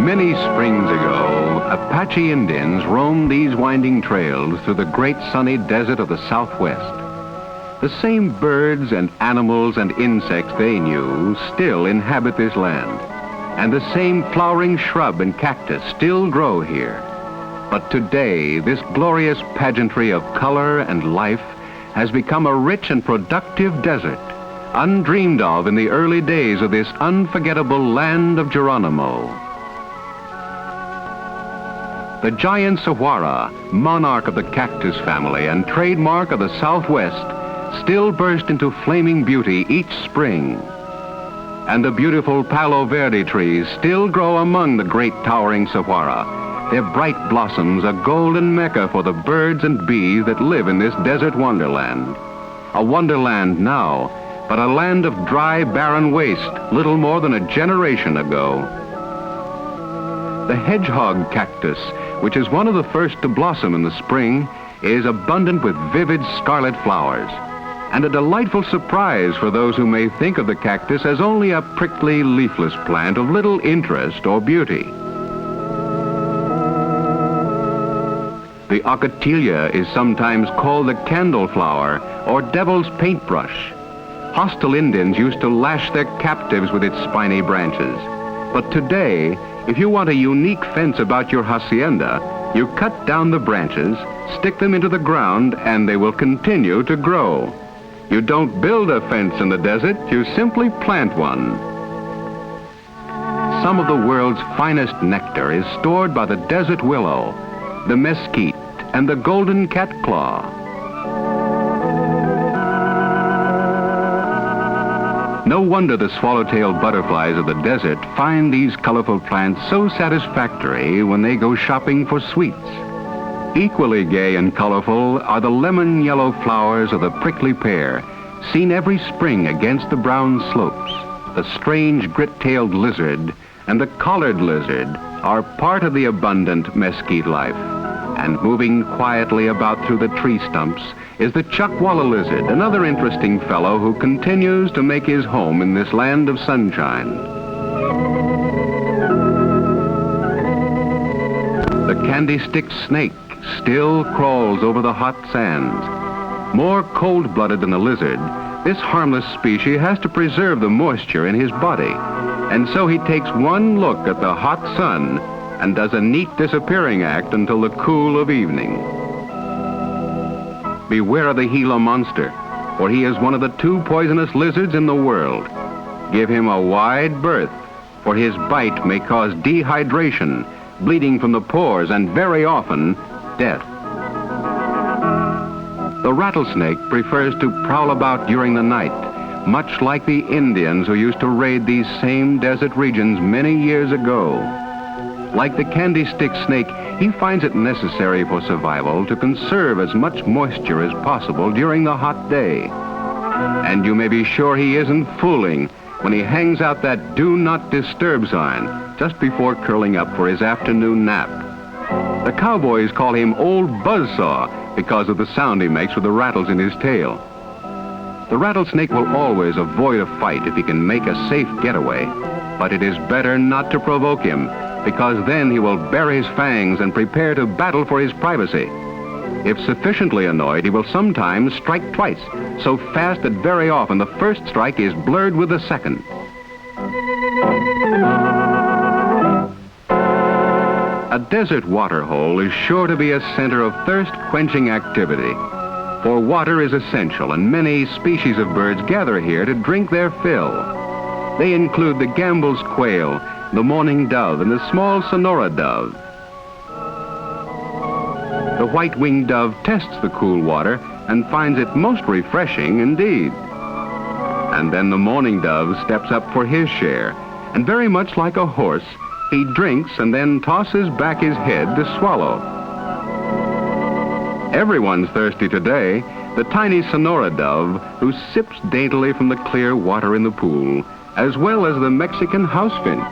Many springs ago, Apache Indians roamed these winding trails through the great sunny desert of the Southwest. The same birds and animals and insects they knew still inhabit this land, and the same flowering shrub and cactus still grow here. But today, this glorious pageantry of color and life has become a rich and productive desert, undreamed of in the early days of this unforgettable land of Geronimo. The giant saguaro, monarch of the cactus family and trademark of the Southwest, still burst into flaming beauty each spring. And the beautiful Palo Verde trees still grow among the great towering saguaro, their bright blossoms a golden mecca for the birds and bees that live in this desert wonderland. A wonderland now, but a land of dry, barren waste little more than a generation ago. The hedgehog cactus, which is one of the first to blossom in the spring, is abundant with vivid scarlet flowers, and a delightful surprise for those who may think of the cactus as only a prickly, leafless plant of little interest or beauty. The ocotillo is sometimes called the candle flower or devil's paintbrush. Hostile Indians used to lash their captives with its spiny branches. But today, if you want a unique fence about your hacienda, you cut down the branches, stick them into the ground, and they will continue to grow. You don't build a fence in the desert, you simply plant one. Some of the world's finest nectar is stored by the desert willow, the mesquite, and the golden catclaw. No wonder the swallowtail butterflies of the desert find these colorful plants so satisfactory when they go shopping for sweets. Equally gay and colorful are the lemon yellow flowers of the prickly pear, seen every spring against the brown slopes. The strange grit-tailed lizard and the collared lizard are part of the abundant mesquite life. And moving quietly about through the tree stumps is the chuckwalla lizard, another interesting fellow who continues to make his home in this land of sunshine. The candy stick snake still crawls over the hot sands. More cold-blooded than the lizard, this harmless species has to preserve the moisture in his body, and so he takes one look at the hot sun and does a neat disappearing act until the cool of evening. Beware of the Gila monster, for he is one of the 2 poisonous lizards in the world. Give him a wide berth, for his bite may cause dehydration, bleeding from the pores, and very often, death. The rattlesnake prefers to prowl about during the night, much like the Indians who used to raid these same desert regions many years ago. Like the candy stick snake, he finds it necessary for survival to conserve as much moisture as possible during the hot day. And you may be sure he isn't fooling when he hangs out that do not disturb sign just before curling up for his afternoon nap. The cowboys call him Old Buzzsaw because of the sound he makes with the rattles in his tail. The rattlesnake will always avoid a fight if he can make a safe getaway, but it is better not to provoke him, because then he will bare his fangs and prepare to battle for his privacy. If sufficiently annoyed, he will sometimes strike twice, so fast that very often the first strike is blurred with the second. A desert waterhole is sure to be a center of thirst-quenching activity, for water is essential, and many species of birds gather here to drink their fill. They include the Gambel's quail, the mourning dove, and the small Sonora dove. The white-winged dove tests the cool water and finds it most refreshing indeed. And then the mourning dove steps up for his share, and very much like a horse, he drinks and then tosses back his head to swallow. Everyone's thirsty today, the tiny Sonora dove, who sips daintily from the clear water in the pool, as well as the Mexican house finch.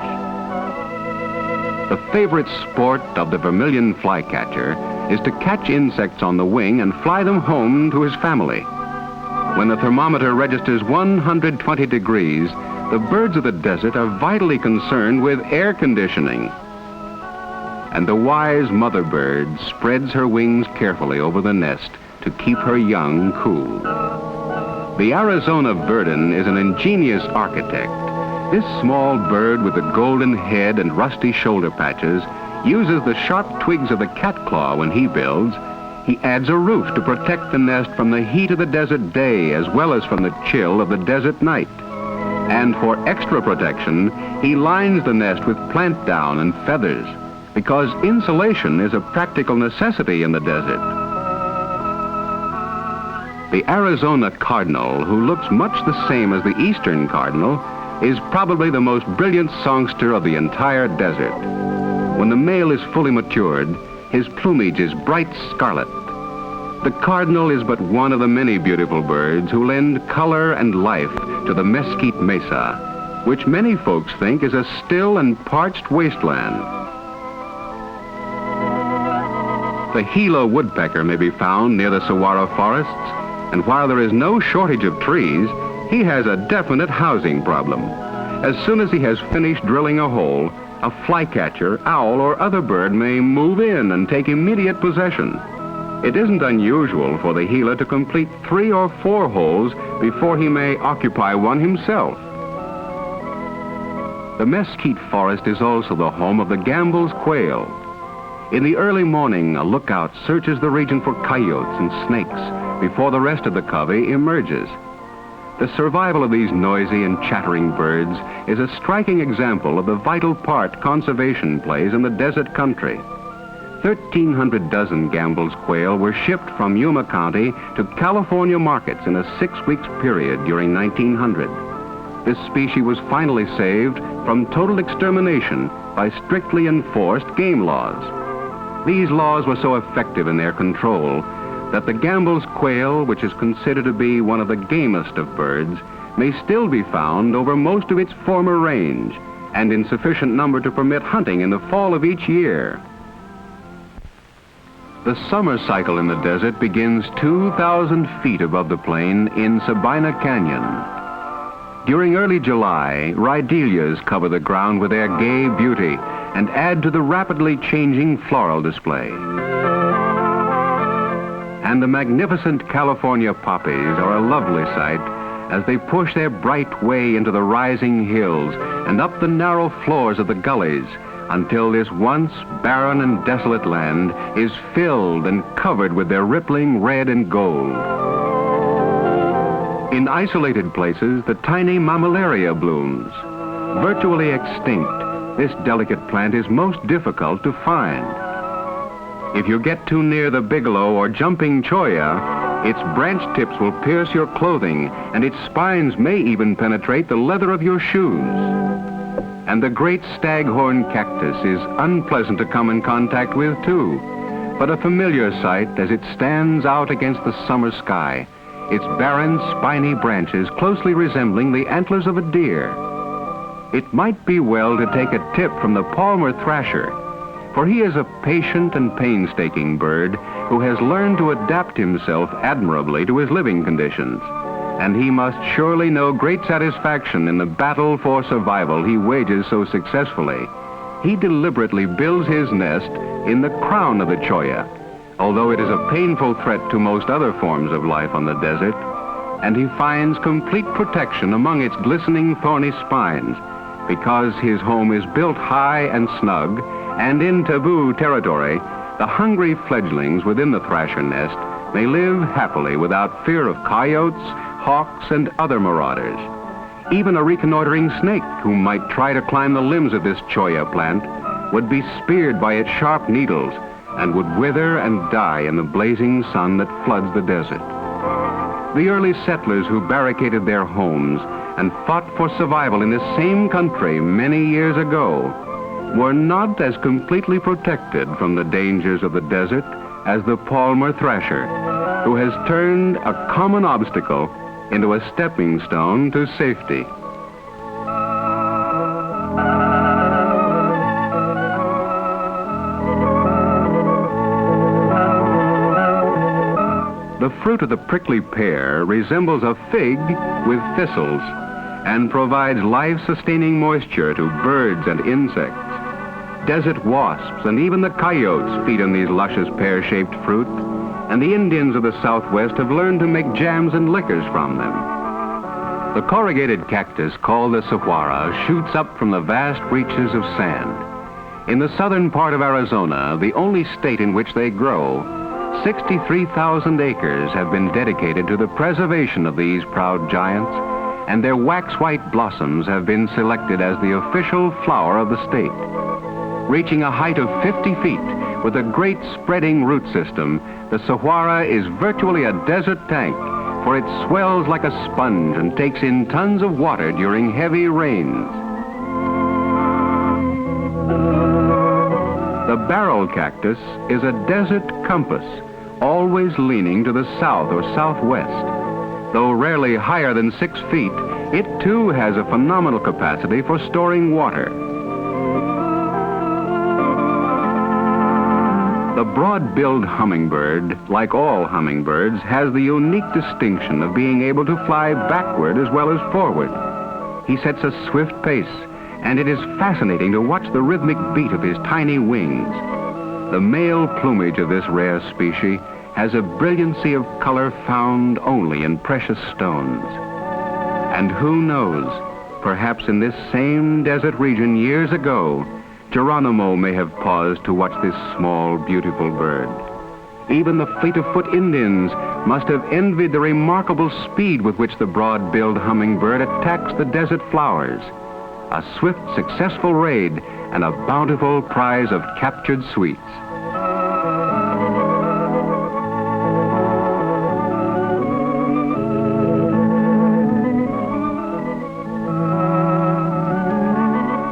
The favorite sport of the vermilion flycatcher is to catch insects on the wing and fly them home to his family. When the thermometer registers 120 degrees, the birds of the desert are vitally concerned with air conditioning. and the wise mother bird spreads her wings carefully over the nest to keep her young cool. The Arizona verdin is an ingenious architect. This small bird with the golden head and rusty shoulder patches uses the sharp twigs of the catclaw when he builds. He adds a roof to protect the nest from the heat of the desert day as well as from the chill of the desert night. And for extra protection, he lines the nest with plant down and feathers, because insulation is a practical necessity in the desert. The Arizona cardinal, who looks much the same as the eastern cardinal, is probably the most brilliant songster of the entire desert. When the male is fully matured, his plumage is bright scarlet. The cardinal is but one of the many beautiful birds who lend color and life to the Mesquite Mesa, which many folks think is a still and parched wasteland. The Gila woodpecker may be found near the saguaro forests, and while there is no shortage of trees, he has a definite housing problem. As soon as he has finished drilling a hole, a flycatcher, owl, or other bird may move in and take immediate possession. It isn't unusual for the Gila to complete 3 or 4 holes before he may occupy one himself. The mesquite forest is also the home of the Gambel's quail. In the early morning, a lookout searches the region for coyotes and snakes before the rest of the covey emerges. The survival of these noisy and chattering birds is a striking example of the vital part conservation plays in the desert country. 1,300 dozen Gambel's quail were shipped from Yuma County to California markets in a 6-week period during 1900. This species was finally saved from total extermination by strictly enforced game laws. These laws were so effective in their control that the Gambel's quail, which is considered to be one of the gamest of birds, may still be found over most of its former range and in sufficient number to permit hunting in the fall of each year. The summer cycle in the desert begins 2,000 feet above the plain in Sabina Canyon. During early July, rhydelias cover the ground with their gay beauty and add to the rapidly changing floral display. And the magnificent California poppies are a lovely sight as they push their bright way into the rising hills and up the narrow floors of the gullies until this once barren and desolate land is filled and covered with their rippling red and gold. In isolated places, the tiny mammillaria blooms. Virtually extinct, this delicate plant is most difficult to find. If you get too near the bigelow or jumping cholla, its branch tips will pierce your clothing, and its spines may even penetrate the leather of your shoes. And the great staghorn cactus is unpleasant to come in contact with, too, but a familiar sight as it stands out against the summer sky, its barren, spiny branches closely resembling the antlers of a deer. It might be well to take a tip from the Palmer thrasher, for he is a patient and painstaking bird who has learned to adapt himself admirably to his living conditions. And he must surely know great satisfaction in the battle for survival he wages so successfully. He deliberately builds his nest in the crown of the cholla, although it is a painful threat to most other forms of life on the desert, and he finds complete protection among its glistening thorny spines, because his home is built high and snug, and in taboo territory, the hungry fledglings within the thrasher nest may live happily without fear of coyotes, hawks, and other marauders. Even a reconnoitering snake who might try to climb the limbs of this cholla plant would be speared by its sharp needles and would wither and die in the blazing sun that floods the desert. The early settlers who barricaded their homes and fought for survival in this same country many years ago were not as completely protected from the dangers of the desert as the Palmer thrasher, who has turned a common obstacle into a stepping stone to safety. The fruit of the prickly pear resembles a fig with thistles and provides life-sustaining moisture to birds and insects. desert wasps and even the coyotes feed on these luscious pear-shaped fruit, and the Indians of the Southwest have learned to make jams and liquors from them. The corrugated cactus called the saguaro shoots up from the vast reaches of sand. In the southern part of Arizona, the only state in which they grow, 63,000 acres have been dedicated to the preservation of these proud giants, and their wax-white blossoms have been selected as the official flower of the state. Reaching a height of 50 feet with a great spreading root system, the saguaro is virtually a desert tank, for it swells like a sponge and takes in tons of water during heavy rains. The barrel cactus is a desert compass, always leaning to the south or southwest. Though rarely higher than 6 feet, it too has a phenomenal capacity for storing water. The broad-billed hummingbird, like all hummingbirds, has the unique distinction of being able to fly backward as well as forward. He sets a swift pace, and it is fascinating to watch the rhythmic beat of his tiny wings. The male plumage of this rare species has a brilliancy of color found only in precious stones. And who knows, perhaps in this same desert region years ago, Geronimo may have paused to watch this small, beautiful bird. Even the fleet-of-foot Indians must have envied the remarkable speed with which the broad-billed hummingbird attacks the desert flowers. A swift, successful raid and a bountiful prize of captured sweets.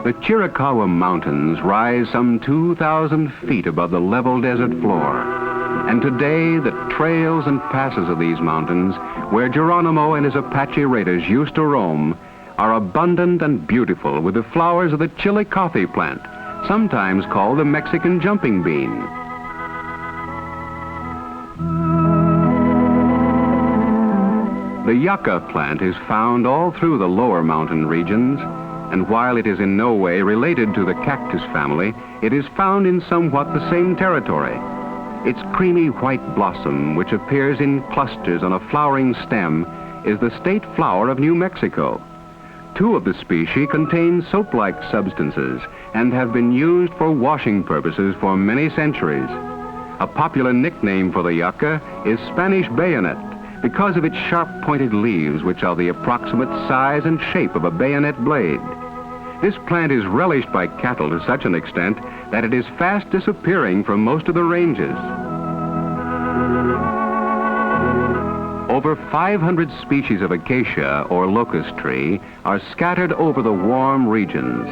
The Chiricahua Mountains rise some 2,000 feet above the level desert floor. And today, the trails and passes of these mountains, where Geronimo and his Apache raiders used to roam, are abundant and beautiful with the flowers of the chili coffee plant, sometimes called the Mexican jumping bean. The yucca plant is found all through the lower mountain regions, and while it is in no way related to the cactus family, it is found in somewhat the same territory. Its creamy white blossom, which appears in clusters on a flowering stem, is the state flower of New Mexico. 2 of the species contain soap-like substances and have been used for washing purposes for many centuries. A popular nickname for the yucca is Spanish bayonet because of its sharp-pointed leaves, which are the approximate size and shape of a bayonet blade. This plant is relished by cattle to such an extent that it is fast disappearing from most of the ranges. Over 500 species of acacia or locust tree are scattered over the warm regions,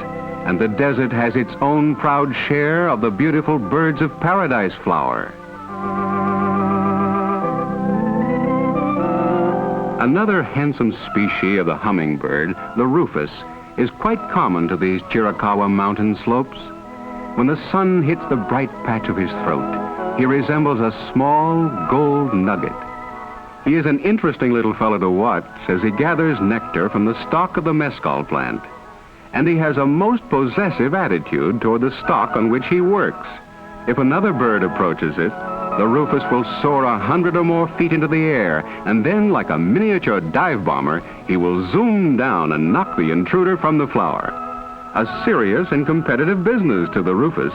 and the desert has its own proud share of the beautiful birds of paradise flower. Another handsome species of the hummingbird, the rufous, is quite common to these Chiricahua mountain slopes. When the sun hits the bright patch of his throat, he resembles a small gold nugget. He is an interesting little fellow to watch as he gathers nectar from the stalk of the mescal plant. And he has a most possessive attitude toward the stalk on which he works. If another bird approaches it, the rufous will soar 100 or more feet into the air, and then, like a miniature dive bomber, he will zoom down and knock the intruder from the flower. A serious and competitive business to the rufous,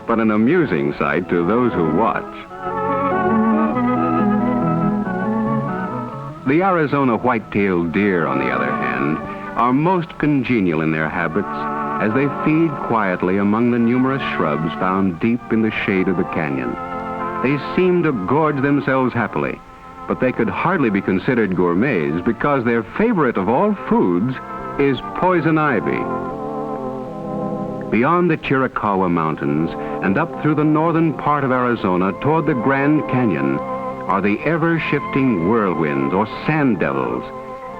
but an amusing sight to those who watch. The Arizona white-tailed deer, on the other hand, are most congenial in their habits as they feed quietly among the numerous shrubs found deep in the shade of the canyon. They seem to gorge themselves happily, but they could hardly be considered gourmets because their favorite of all foods is poison ivy. Beyond the Chiricahua Mountains and up through the northern part of Arizona toward the Grand Canyon are the ever-shifting whirlwinds or sand devils,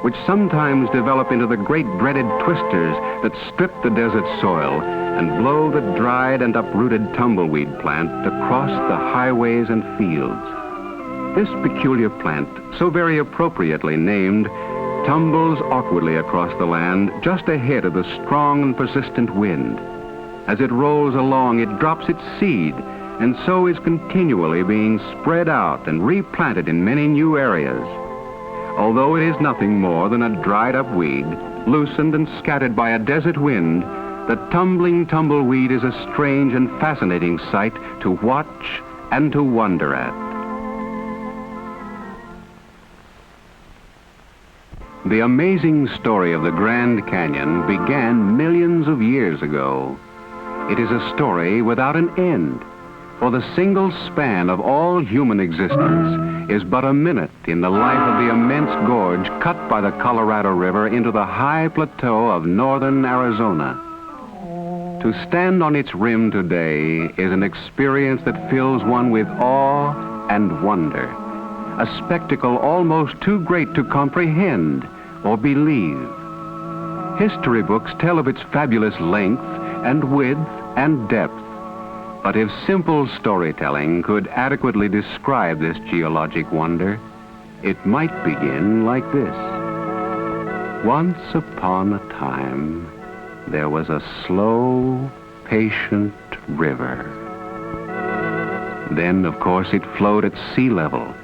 which sometimes develop into the great dreaded twisters that strip the desert soil and blow the dried and uprooted tumbleweed plant across the highways and fields. This peculiar plant, so very appropriately named, tumbles awkwardly across the land just ahead of the strong and persistent wind. As it rolls along, it drops its seed, and so is continually being spread out and replanted in many new areas. Although it is nothing more than a dried-up weed, loosened and scattered by a desert wind, the tumbling tumbleweed is a strange and fascinating sight to watch and to wonder at. The amazing story of the Grand Canyon began millions of years ago. It is a story without an end, for the single span of all human existence is but a minute in the life of the immense gorge cut by the Colorado River into the high plateau of northern Arizona. To stand on its rim today is an experience that fills one with awe and wonder, a spectacle almost too great to comprehend or believe. History books tell of its fabulous length and width and depth, but if simple storytelling could adequately describe this geologic wonder, it might begin like this. Once upon a time, there was a slow, patient river. Then, of course, it flowed at sea level.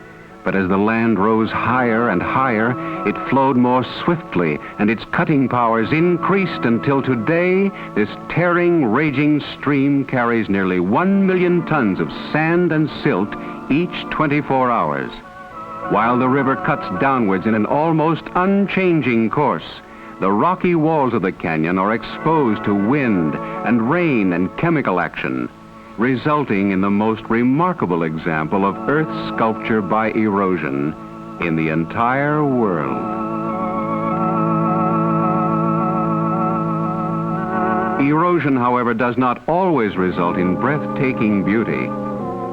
But as the land rose higher and higher, it flowed more swiftly, and its cutting powers increased until today, this tearing, raging stream carries nearly 1 million tons of sand and silt each 24 hours. While the river cuts downwards in an almost unchanging course, the rocky walls of the canyon are exposed to wind and rain and chemical action, resulting in the most remarkable example of Earth's sculpture by erosion in the entire world. Erosion, however, does not always result in breathtaking beauty.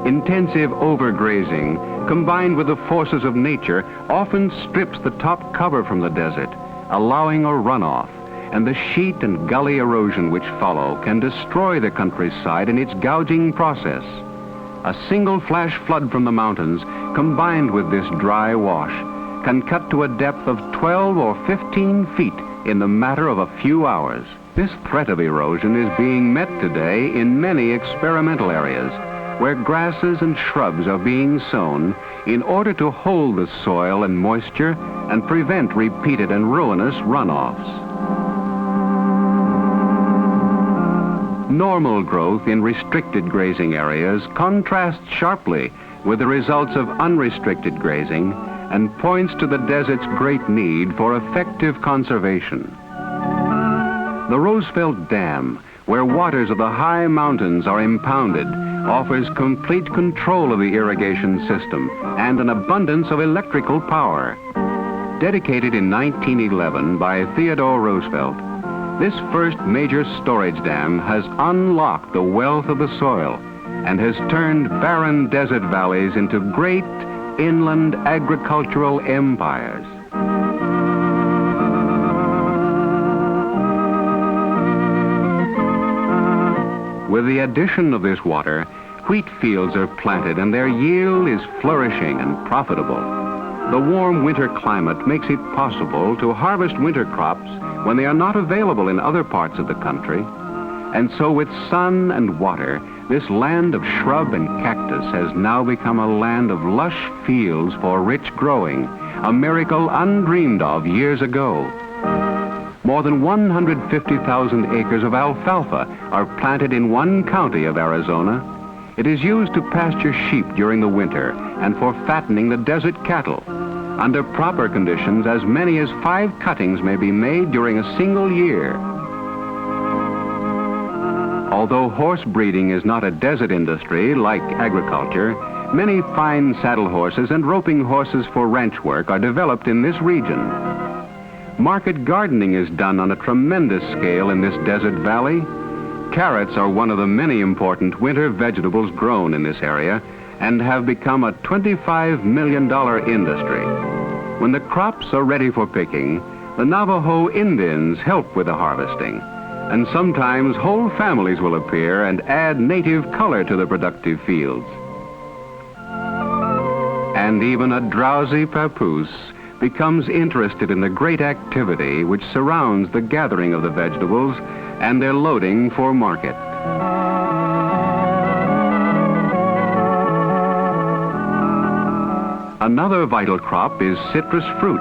Intensive overgrazing, combined with the forces of nature, often strips the top cover from the desert, allowing a runoff, and the sheet and gully erosion which follow can destroy the countryside in its gouging process. A single flash flood from the mountains, combined with this dry wash, can cut to a depth of 12 or 15 feet in the matter of a few hours. This threat of erosion is being met today in many experimental areas, where grasses and shrubs are being sown in order to hold the soil and moisture and prevent repeated and ruinous runoffs. Normal growth in restricted grazing areas contrasts sharply with the results of unrestricted grazing and points to the desert's great need for effective conservation. The Roosevelt Dam, where waters of the high mountains are impounded, offers complete control of the irrigation system and an abundance of electrical power. Dedicated in 1911 by Theodore Roosevelt, this first major storage dam has unlocked the wealth of the soil and has turned barren desert valleys into great inland agricultural empires. With the addition of this water, wheat fields are planted and their yield is flourishing and profitable. The warm winter climate makes it possible to harvest winter crops when they are not available in other parts of the country. And so with sun and water, this land of shrub and cactus has now become a land of lush fields for rich growing, a miracle undreamed of years ago. More than 150,000 acres of alfalfa are planted in one county of Arizona. It is used to pasture sheep during the winter and for fattening the desert cattle. Under proper conditions, as many as 5 cuttings may be made during a single year. Although horse breeding is not a desert industry like agriculture, many fine saddle horses and roping horses for ranch work are developed in this region. Market gardening is done on a tremendous scale in this desert valley. Carrots are one of the many important winter vegetables grown in this area and have become a $25 million industry. When the crops are ready for picking, the Navajo Indians help with the harvesting, and sometimes whole families will appear and add native color to the productive fields. And even a drowsy papoose becomes interested in the great activity which surrounds the gathering of the vegetables and their loading for market. Another vital crop is citrus fruit,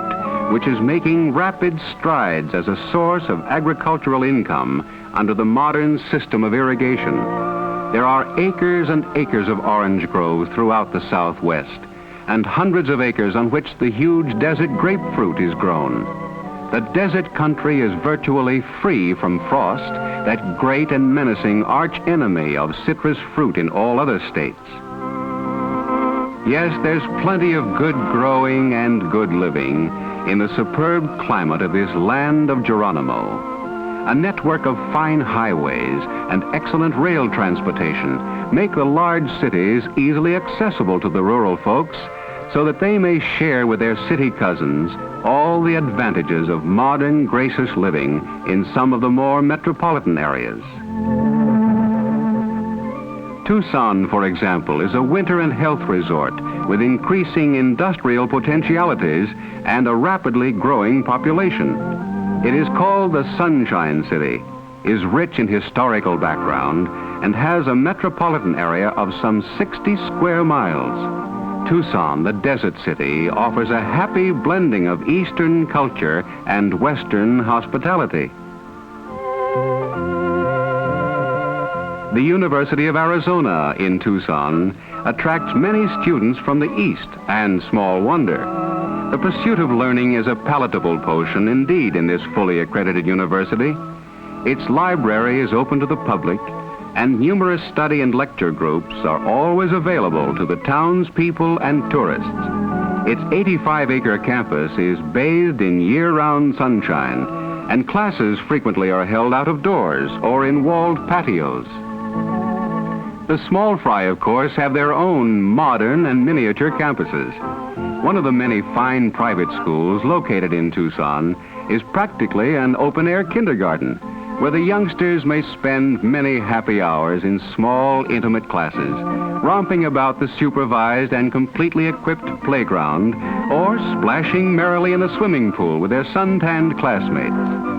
which is making rapid strides as a source of agricultural income under the modern system of irrigation. There are acres and acres of orange groves throughout the Southwest, and hundreds of acres on which the huge desert grapefruit is grown. The desert country is virtually free from frost, that great and menacing arch enemy of citrus fruit in all other states. Yes, there's plenty of good growing and good living in the superb climate of this land of Geronimo. A network of fine highways and excellent rail transportation make the large cities easily accessible to the rural folks so that they may share with their city cousins all the advantages of modern, gracious living in some of the more metropolitan areas. Tucson, for example, is a winter and health resort with increasing industrial potentialities and a rapidly growing population. It is called the Sunshine City, is rich in historical background, and has a metropolitan area of some 60 square miles. Tucson, the desert city, offers a happy blending of Eastern culture and Western hospitality. The University of Arizona in Tucson attracts many students from the East, and small wonder. The pursuit of learning is a palatable potion indeed in this fully accredited university. Its library is open to the public, and numerous study and lecture groups are always available to the townspeople and tourists. Its 85-acre campus is bathed in year-round sunshine, and classes frequently are held out of doors or in walled patios. The small fry, of course, have their own modern and miniature campuses. One of the many fine private schools located in Tucson is practically an open-air kindergarten, where the youngsters may spend many happy hours in small, intimate classes, romping about the supervised and completely equipped playground, or splashing merrily in a swimming pool with their sun-tanned classmates.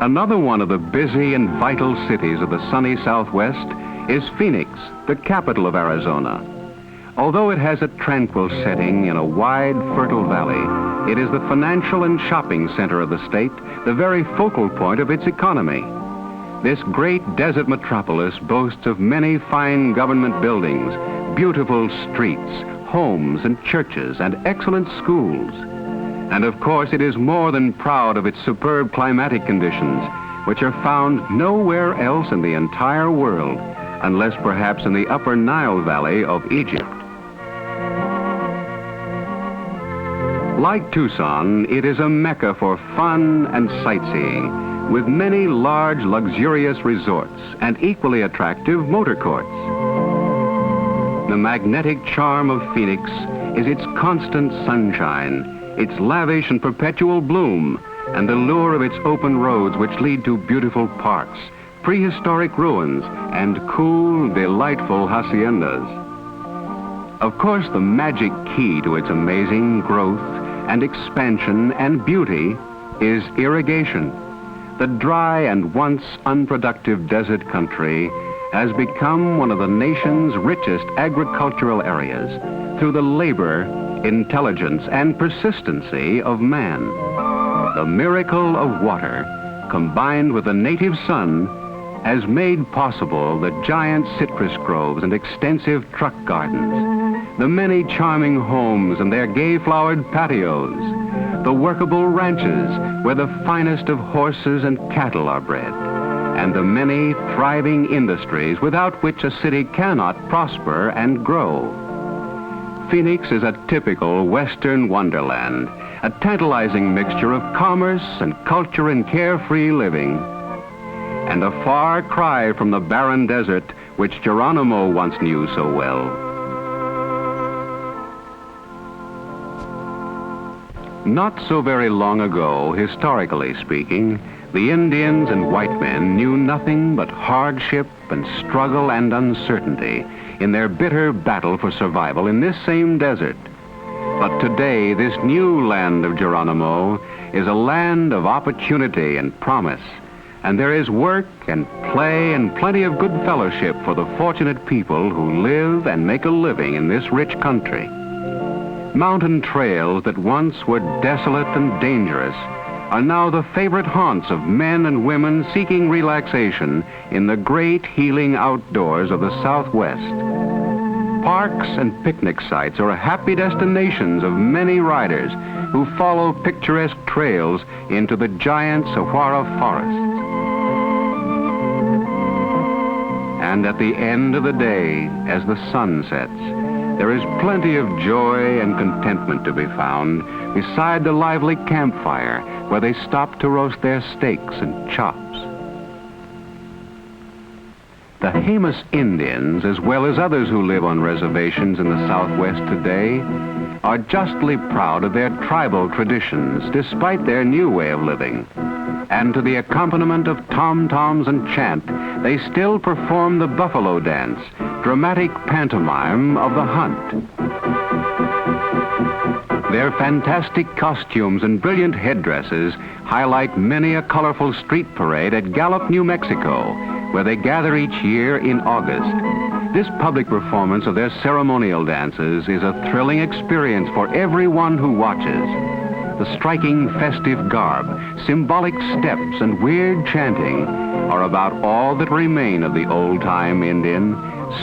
Another one of the busy and vital cities of the sunny Southwest is Phoenix, the capital of Arizona. Although it has a tranquil setting in a wide, fertile valley, it is the financial and shopping center of the state, the very focal point of its economy. This great desert metropolis boasts of many fine government buildings, beautiful streets, homes and churches, and excellent schools. And of course, it is more than proud of its superb climatic conditions, which are found nowhere else in the entire world, unless perhaps in the upper Nile Valley of Egypt. Like Tucson, it is a mecca for fun and sightseeing, with many large, luxurious resorts and equally attractive motor courts. The magnetic charm of Phoenix is its constant sunshine, its lavish and perpetual bloom, and the lure of its open roads which lead to beautiful parks, prehistoric ruins, and cool, delightful haciendas. Of course, the magic key to its amazing growth and expansion and beauty is irrigation. The dry and once unproductive desert country has become one of the nation's richest agricultural areas through the labor, intelligence, and persistency of man. The miracle of water, combined with the native sun, has made possible the giant citrus groves and extensive truck gardens, the many charming homes and their gay-flowered patios, the workable ranches where the finest of horses and cattle are bred, and the many thriving industries without which a city cannot prosper and grow. Phoenix is a typical Western wonderland, a tantalizing mixture of commerce and culture and carefree living, and a far cry from the barren desert which Geronimo once knew so well. Not so very long ago, historically speaking, the Indians and white men knew nothing but hardship and struggle and uncertainty in their bitter battle for survival in this same desert. But today, this new land of Geronimo is a land of opportunity and promise, and there is work and play and plenty of good fellowship for the fortunate people who live and make a living in this rich country. Mountain trails that once were desolate and dangerous are now the favorite haunts of men and women seeking relaxation in the great healing outdoors of the Southwest. Parks and picnic sites are happy destinations of many riders who follow picturesque trails into the giant saguaro forests. And at the end of the day, as the sun sets, there is plenty of joy and contentment to be found beside the lively campfire where they stop to roast their steaks and chops. The Jemez Indians, as well as others who live on reservations in the Southwest today, are justly proud of their tribal traditions despite their new way of living. And to the accompaniment of tom-toms and chant, they still perform the buffalo dance, dramatic pantomime of the hunt. Their fantastic costumes and brilliant headdresses highlight many a colorful street parade at Gallup, New Mexico, where they gather each year in August. This public performance of their ceremonial dances is a thrilling experience for everyone who watches. The striking festive garb, symbolic steps, and weird chanting are about all that remain of the old-time Indian,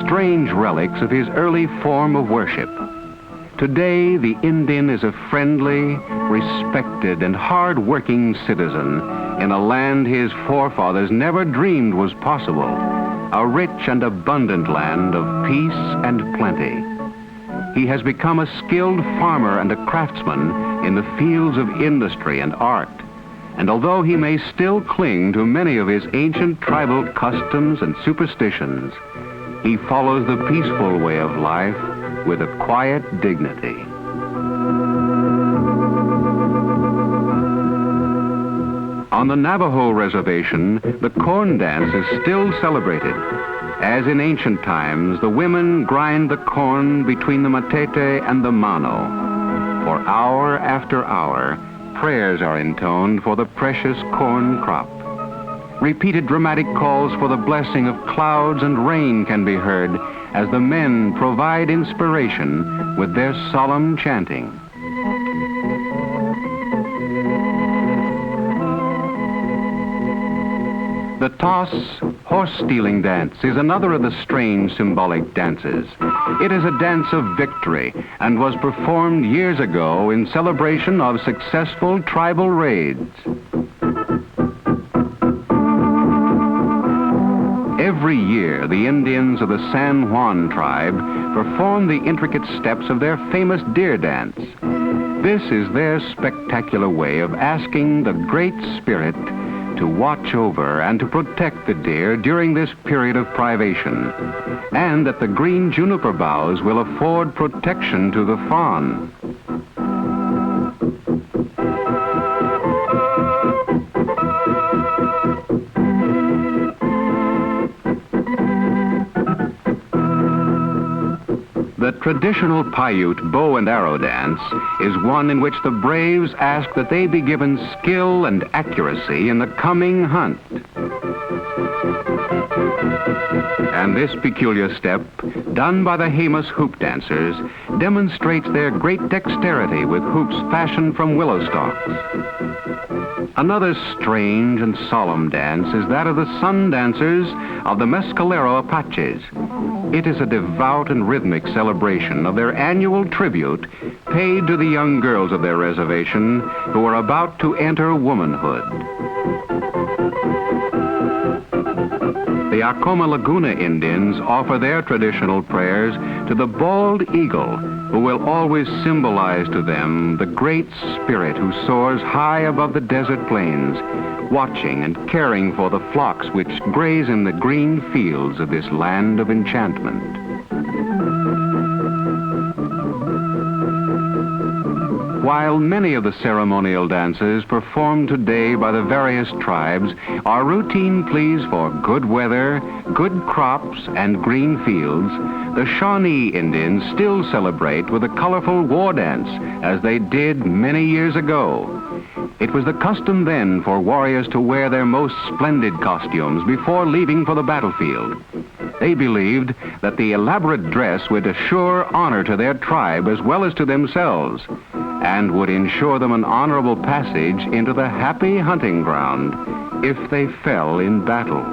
strange relics of his early form of worship. Today, the Indian is a friendly, respected, and hard-working citizen in a land his forefathers never dreamed was possible, a rich and abundant land of peace and plenty. He has become a skilled farmer and a craftsman in the fields of industry and art, and although he may still cling to many of his ancient tribal customs and superstitions, he follows the peaceful way of life with a quiet dignity. On the Navajo reservation, the corn dance is still celebrated. As in ancient times, the women grind the corn between the matete and the mano. For hour after hour, prayers are intoned for the precious corn crop. Repeated dramatic calls for the blessing of clouds and rain can be heard as the men provide inspiration with their solemn chanting. The toss horse-stealing dance is another of the strange symbolic dances. It is a dance of victory and was performed years ago in celebration of successful tribal raids. Every year, the Indians of the San Juan tribe perform the intricate steps of their famous deer dance. This is their spectacular way of asking the Great Spirit to watch over and to protect the deer during this period of privation, and that the green juniper boughs will afford protection to the fawn. The traditional Paiute bow and arrow dance is one in which the braves ask that they be given skill and accuracy in the coming hunt. And this peculiar step, done by the Jemez hoop dancers, demonstrates their great dexterity with hoops fashioned from willow stalks. Another strange and solemn dance is that of the sun dancers of the Mescalero Apaches. It is a devout and rhythmic celebration of their annual tribute paid to the young girls of their reservation who are about to enter womanhood. The Acoma Laguna Indians offer their traditional prayers to the bald eagle, who will always symbolize to them the Great Spirit who soars high above the desert plains, watching and caring for the flocks which graze in the green fields of this land of enchantment. While many of the ceremonial dances performed today by the various tribes are routine pleas for good weather, good crops, and green fields, the Shawnee Indians still celebrate with a colorful war dance as they did many years ago. It was the custom then for warriors to wear their most splendid costumes before leaving for the battlefield. They believed that the elaborate dress would assure honor to their tribe as well as to themselves, and would ensure them an honorable passage into the happy hunting ground if they fell in battle.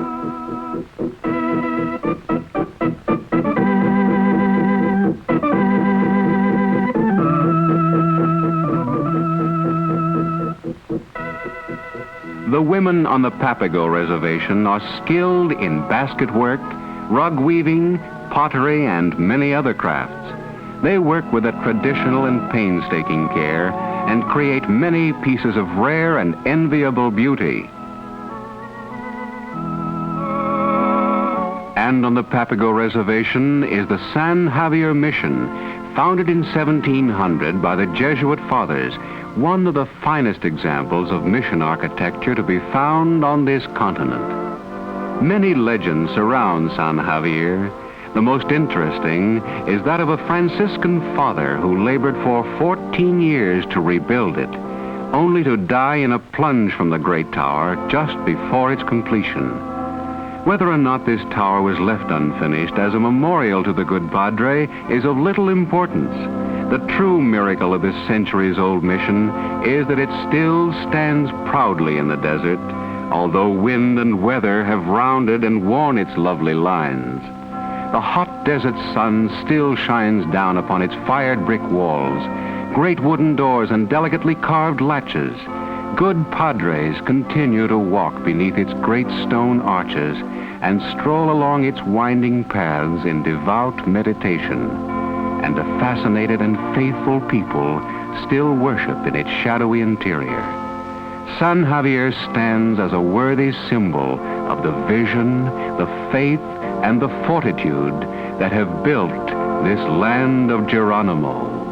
The women on the Papago Reservation are skilled in basket work, rug weaving, pottery, and many other crafts. They work with a traditional and painstaking care and create many pieces of rare and enviable beauty. And on the Papago Reservation is the San Javier Mission, founded in 1700 by the Jesuit fathers, one of the finest examples of mission architecture to be found on this continent. Many legends surround San Javier. The most interesting is that of a Franciscan father who labored for 14 years to rebuild it, only to die in a plunge from the great tower just before its completion. Whether or not this tower was left unfinished as a memorial to the good padre is of little importance. The true miracle of this centuries-old mission is that it still stands proudly in the desert, although wind and weather have rounded and worn its lovely lines. The hot desert sun still shines down upon its fired brick walls, great wooden doors and delicately carved latches. Good padres continue to walk beneath its great stone arches and stroll along its winding paths in devout meditation. And a fascinated and faithful people still worship in its shadowy interior. San Javier stands as a worthy symbol of the vision, the faith, and the fortitude that have built this land of Geronimo.